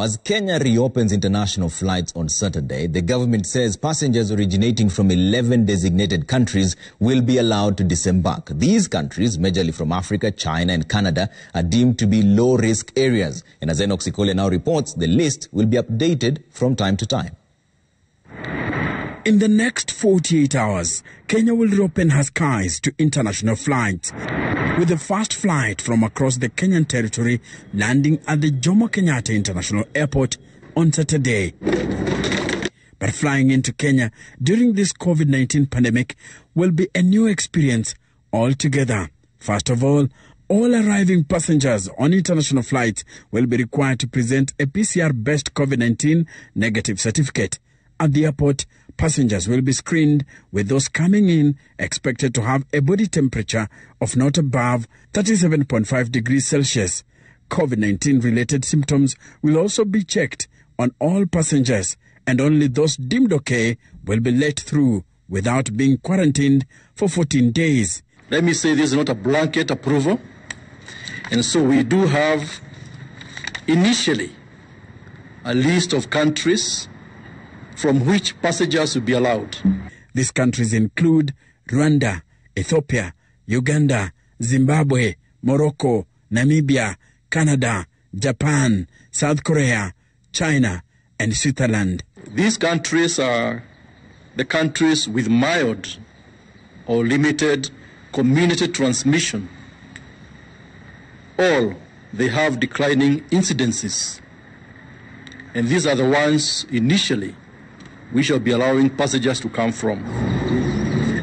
As Kenya reopens international flights on Saturday, the government says passengers originating from 11 designated countries will be allowed to disembark. These countries, majorly from Africa, China and Canada, are deemed to be low-risk areas. And as Enock Sikolia now reports, the list will be updated from time to time. In the next 48 hours, Kenya will reopen her skies to international flights, with the first flight from across the Kenyan territory landing at the Jomo Kenyatta International Airport on Saturday. But flying into Kenya during this COVID-19 pandemic will be a new experience altogether. First of all arriving passengers on international flights will be required to present a PCR-based COVID-19 negative certificate. At the airport, passengers will be screened, with those coming in expected to have a body temperature of not above 37.5 degrees Celsius. COVID-19 related symptoms will also be checked on all passengers, and only those deemed okay will be let through without being quarantined for 14 days. Let me say this is not a blanket approval, and so we do have initially a list of countries from which passengers will be allowed. These countries include Rwanda, Ethiopia, Uganda, Zimbabwe, Morocco, Namibia, Canada, Japan, South Korea, China, and Switzerland. These countries are the countries with mild or limited community transmission. All they have declining incidences, and these are the ones initially we shall be allowing passengers to come from.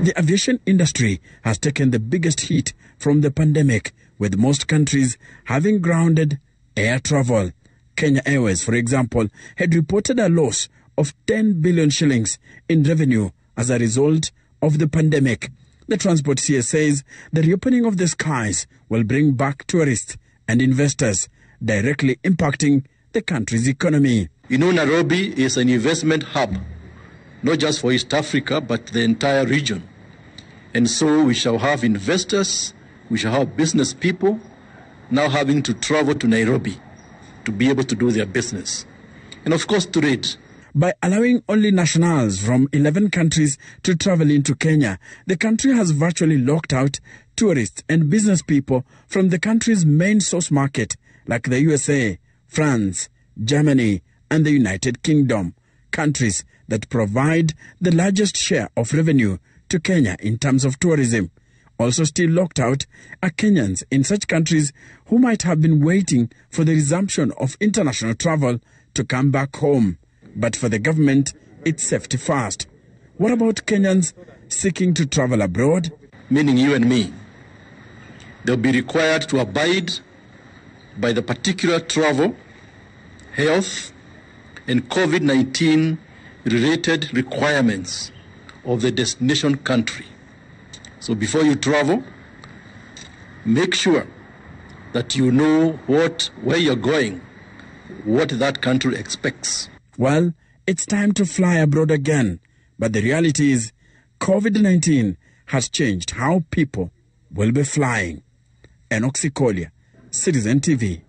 The aviation industry has taken the biggest hit from the pandemic, with most countries having grounded air travel. Kenya Airways, for example, had reported a loss of 10 billion shillings in revenue as a result of the pandemic. The Transport CS says the reopening of the skies will bring back tourists and investors, directly impacting the country's economy. You know, Nairobi is an investment hub, not just for East Africa, but the entire region. And so we shall have investors, we shall have business people now having to travel to Nairobi to be able to do their business. And of course, trade. By allowing only nationals from 11 countries to travel into Kenya, the country has virtually locked out tourists and business people from the country's main source market, like the USA, France, Germany, and the United Kingdom, countries that provide the largest share of revenue to Kenya in terms of tourism. Also still locked out are Kenyans in such countries who might have been waiting for the resumption of international travel to come back home. But for the government, it's safety first. What about Kenyans seeking to travel abroad? Meaning you and me. They'll be required to abide by the particular travel, health, and COVID-19 related requirements of the destination country. So before you travel, make sure that you know where you're going, what that country expects. Well, it's time to fly abroad again. But the reality is, COVID-19 has changed how people will be flying. Enock Sikolia, Citizen TV.